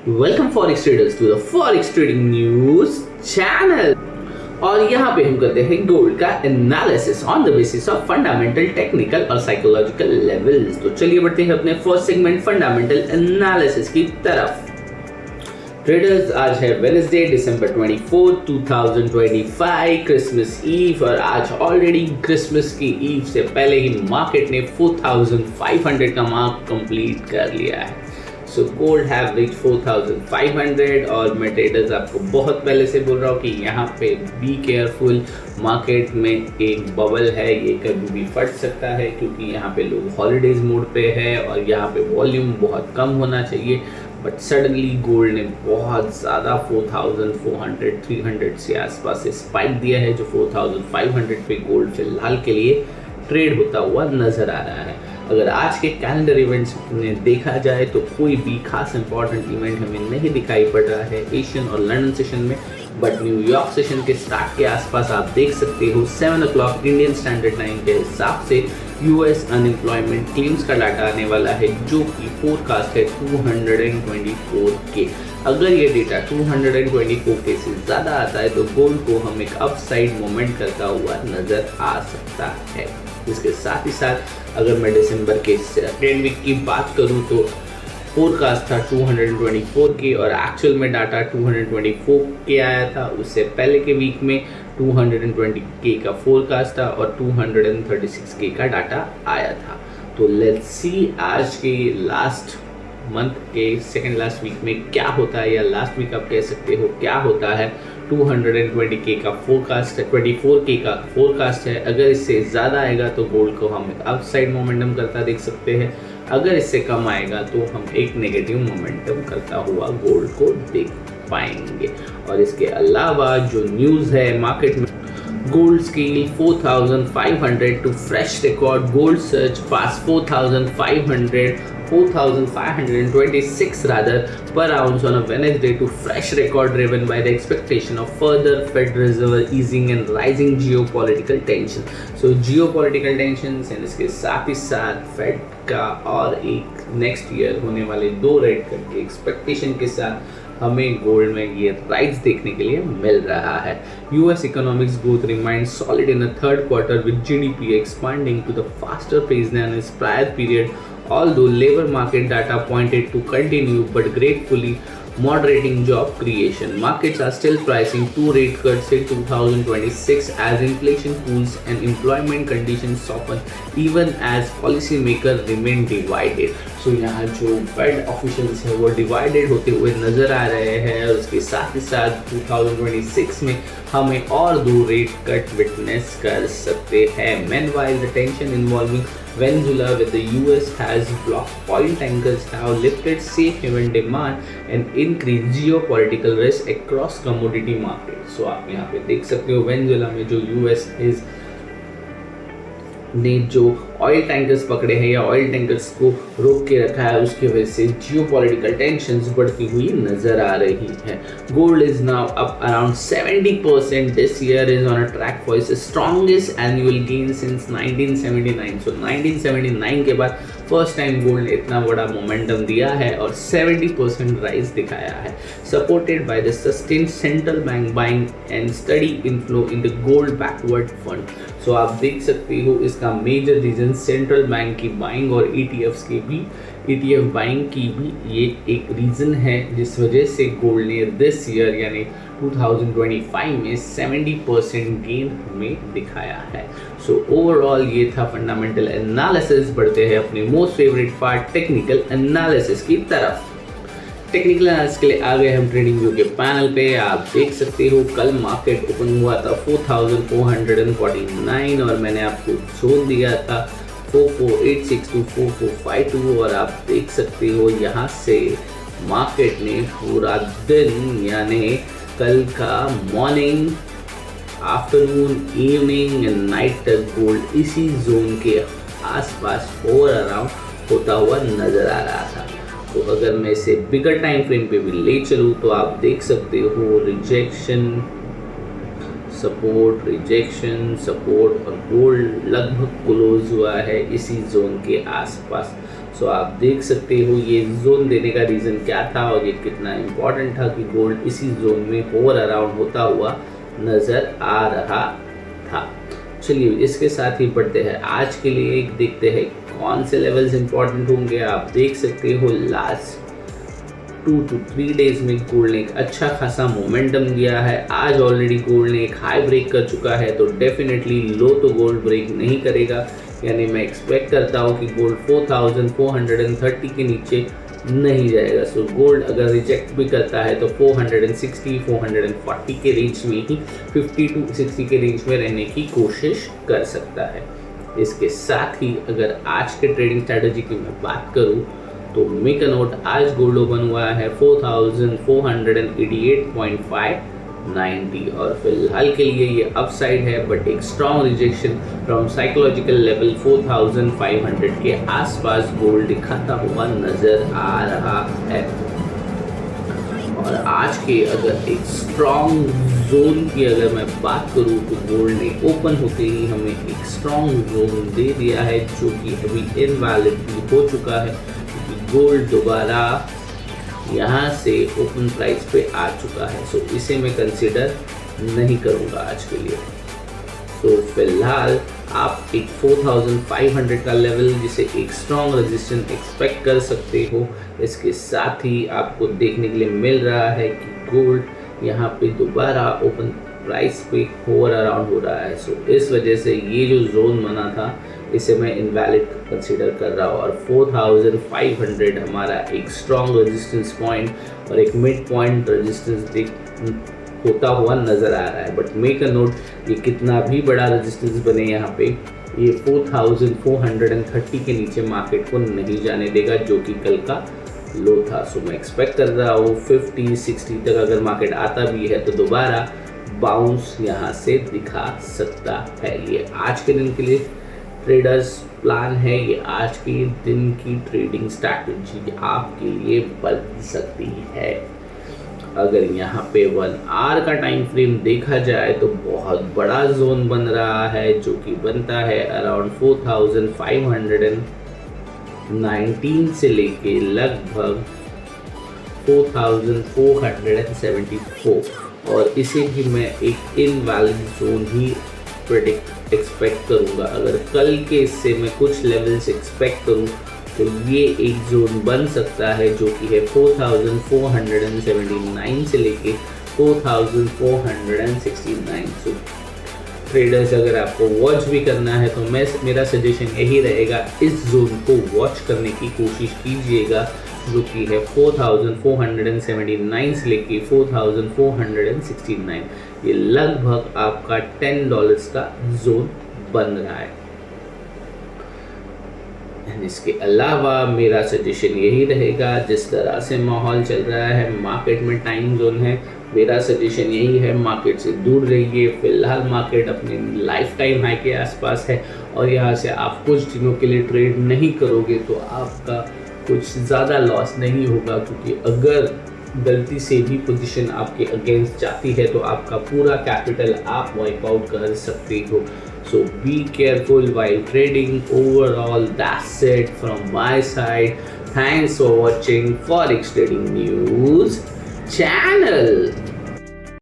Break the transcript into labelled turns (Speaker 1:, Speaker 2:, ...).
Speaker 1: Welcome forex traders to the forex trading news channel. और यहाँ पे हम करते हैं गोल्ड का analysis on the basis of fundamental, technical और साइकोलॉजिकल लेवल्स। तो चलिए बढ़ते हैं अपने फर्स्ट सेगमेंट फंडामेंटल एनालिसिस की तरफ। ट्रेडर्स, आज है वेडनेसडे दिसंबर 24, 2025, क्रिसमस ईव। और आज ऑलरेडी क्रिसमस की ईव से पहले ही मार्केट ने 4500 का मार्क कंप्लीट कर लिया है। So gold have reach 4500। और मैं ट्रेडर्स आपको बहुत पहले से बोल रहा हूँ कि यहाँ पे बी केयरफुल, मार्केट में एक बबल है, ये कभी भी फट सकता है क्योंकि यहाँ पे लोग हॉलीडेज मोड पे है और यहाँ पे वॉल्यूम बहुत कम होना चाहिए। बट सडनली गोल्ड ने बहुत ज़्यादा 4400 300 से आसपास से स्पाइक दिया है, जो 4500 पे गोल्ड फिलहाल के लिए ट्रेड होता हुआ नज़र आ रहा है। अगर आज के कैलेंडर इवेंट्स में देखा जाए तो कोई भी खास इंपॉर्टेंट इवेंट हमें नहीं दिखाई पड़ रहा है एशियन और लंदन सेशन में। बट न्यूयॉर्क सेशन के स्टार्ट के आसपास आप देख सकते हो 7 o'clock इंडियन स्टैंडर्ड टाइम के हिसाब से यूएस अनएम्प्लॉयमेंट क्लेम्स का डाटा आने वाला है, जो कि फोरकास्ट है 224 के। अगर ये डेटा 224 के से ज़्यादा आता है तो गोल्ड को हम एक अपसाइड मोमेंट करता हुआ नज़र आ सकता है। इसके साथ ही साथ अगर मैं दिसंबर के सेकेंड वीक की बात करूं तो फोरकास्ट था 224 के और एक्चुअल में डाटा 224 के आया था। उससे पहले के वीक में 220 के का फोरकास्ट था और 236 के का डाटा आया था। तो लेट्स सी आज के लास्ट मंथ के सेकेंड लास्ट वीक में क्या होता है, या लास्ट वीक आप कह सकते हो क्या होता है। 220 के का फोरकास्ट है, 24 के का फोरकास्ट है। अगर इससे ज़्यादा आएगा तो गोल्ड को हम एक अपसाइड मोमेंटम करता देख सकते हैं। अगर इससे कम आएगा तो हम एक नेगेटिव मोमेंटम करता हुआ गोल्ड को देख पाएंगे। और इसके अलावा जो न्यूज़ है मार्केट में, gold scale 4500 to fresh record, gold surges past 4526 rather per ounce on a Wednesday to fresh record driven by the expectation of further Fed Reserve easing and rising geopolitical tension. So geopolitical tensions and इसके साथ ही साथ Fed का और एक next year होने वाले 2 rate cut के expectation के साथ हमें गोल्ड में ये राइज देखने के लिए मिल रहा है। US economics growth remained solid in the third quarter with GDP expanding to the faster pace than its prior period, although labor market data pointed to continue but gratefully moderating job creation. Markets are still pricing 2 rate cuts in 2026 as inflation cools and employment conditions soften, even as policymakers remain divided. So यहाँ जो fade officials है वो divided होते हुए नजर आ रहे हैं। और उसके साथ ही साथ 2026 में हमें और 2 रेट कट विटनेस कर सकते हैं। Meanwhile, the tension involving Venezuela with the US has blocked oil tankers have lifted safe haven demand and increased geopolitical risk across commodity markets. So आप यहाँ पे देख सकते हो वेनेजुएला में जो US ने जो ऑयल टैंकर्स पकड़े हैं या ऑयल टैंकर्स को रोक के रखा है, उसकी वजह से जियोपॉलिटिकल टेंशंस बढ़ती हुई नजर आ रही है। Gold is now up around 70%। This year is on a track for its strongest annual gain since 1979। सो 1979 के बाद फर्स्ट टाइम गोल्ड ने इतना बड़ा मोमेंटम दिया है और 70% राइज दिखाया है, supported by the sustained central bank buying and steady inflow in the gold backward fund. So आप देख सकते हो इसका मेजर रीजन सेंट्रल बैंक की बाइंग और ETFs के भी ETF बाइंग की भी ये एक रीज़न है, जिस वजह से गोल्ड ने दिस ईयर यानी 2025 में 70% गेन हमें दिखाया है। सो ओवरऑल ये था फंडामेंटल एनालिसिस। बढ़ते हैं अपने most favourite part technical analysis की तरफ। टेक्निकल एनालिसिस के लिए आ गए हम ट्रेडिंग व्यू के पैनल पे। आप देख सकते हो कल मार्केट ओपन हुआ था 4449 और मैंने आपको जोन दिया था 4486 टू 4452। और आप देख सकते हो यहाँ से मार्केट ने पूरा दिन यानी कल का morning, afternoon, evening and night तक गोल्ड इसी जोन के आसपास ओवर अराउंड होता हुआ नजर आ रहा था। तो अगर मैं इसे बिगर टाइम फ्रेम पे भी ले चलूँ तो आप देख सकते हो रिजेक्शन, सपोर्ट, रिजेक्शन, सपोर्ट और गोल्ड लगभग क्लोज हुआ है इसी जोन के आसपास। सो आप देख सकते हो ये जोन देने का रीज़न क्या था और ये कितना इम्पोर्टेंट था कि गोल्ड इसी जोन में होवर अराउंड होता हुआ नज़र आ रहा था। चलिए इसके साथ ही बढ़ते हैं आज के लिए, देखते हैं कौन से लेवल्स इंपॉर्टेंट होंगे। आप देख सकते हो लास्ट 2 to 3 डेज में गोल्ड ने एक अच्छा खासा मोमेंटम दिया है। आज ऑलरेडी गोल्ड ने एक हाई ब्रेक कर चुका है, तो डेफिनेटली लो तो गोल्ड ब्रेक नहीं करेगा, यानी मैं एक्सपेक्ट करता हूँ कि गोल्ड 4430 के नीचे नहीं जाएगा। सो गोल्ड अगर रिजेक्ट भी करता है तो 460 440 के रेंज में ही 50 to 60 के रेंज में रहने की कोशिश कर सकता है। इसके साथ ही अगर आज के ट्रेडिंग स्ट्रैटेजी की मैं बात करूँ तो मेक अ नोट, आज गोल्ड ओपन हुआ है 4488.590 और फिलहाल के लिए ये अपसाइड है, बट एक strong rejection from psychological level 4500 के आसपास गोल्ड दिखाता हुआ नजर आ रहा है। और आज के अगर एक स्ट्रॉन्ग जोन की अगर मैं बात करूँ तो गोल्ड ने ओपन होते ही हमें एक स्ट्रॉन्ग जोन दे दिया है, जो कि अभी इनवैलिड हो चुका है क्योंकि गोल्ड दोबारा यहाँ से ओपन प्राइस पे आ चुका है। सो इसे मैं कंसिडर नहीं करूँगा आज के लिए। तो फिलहाल आप एक 4500 का लेवल जिसे एक स्ट्रॉन्ग रेजिस्टेंस एक्सपेक्ट कर सकते हो। इसके साथ ही आपको देखने के लिए मिल रहा है कि गोल्ड यहाँ पे दोबारा ओपन प्राइस पे होवर अराउंड हो रहा है। सो इस वजह से ये जो जोन बना था इसे मैं इनवैलिड कंसीडर कर रहा हूँ और 4500 हमारा एक स्ट्रॉन्ग रेजिस्टेंस पॉइंट और एक मिड पॉइंट रेजिस्टेंस होता हुआ नज़र आ रहा है। बट मेक अ नोट, ये कितना भी बड़ा रेजिस्टेंस बने यहाँ पे, ये 4430 के नीचे मार्केट को नहीं जाने देगा, जो कि कल का लो था। सो मैं एक्सपेक्ट कर रहा हूँ 50-60 तक अगर मार्केट आता भी है तो दोबारा बाउंस यहाँ से दिखा सकता है। ये आज के दिन के लिए ट्रेडर्स प्लान है, ये आज के दिन की ट्रेडिंग स्ट्रैटेजी आपके लिए बन सकती है। अगर यहाँ पे 1 आवर का टाइम फ्रेम देखा जाए तो बहुत बड़ा जोन बन रहा है, जो कि बनता है अराउंड 4519 से लेके लगभग 4474 और इसे भी मैं एक इनवैलिड जोन ही एक्सपेक्ट करूँगा। अगर कल के इससे मैं कुछ लेवल्स एक्सपेक्ट करूँ तो ये एक जोन बन सकता है, जो कि है 4479 से लेके 4469। सो ट्रेडर्स अगर आपको वॉच भी करना है तो मेरा सजेशन यही रहेगा, इस जोन को वॉच करने की कोशिश कीजिएगा, जो कि है 4479 से लेके 4469। ये लगभग आपका $10 का जोन बन रहा है। इसके अलावा मेरा सजेशन यही रहेगा, जिस तरह से माहौल चल रहा है मार्केट में, टाइम जोन है, मेरा सजेशन यही है मार्केट से दूर रहिए। फिलहाल मार्केट अपने लाइफ टाइम हाई के आसपास है और यहाँ से आप कुछ दिनों के लिए ट्रेड नहीं करोगे तो आपका कुछ ज़्यादा लॉस नहीं होगा, क्योंकि अगर गलती से भी पोजीशन आपके अगेंस्ट जाती है तो आपका पूरा कैपिटल आप वाइप आउट कर सकते हो। So be careful while trading. Overall, that's it from my side. Thanks for watching Forex Trading News channel.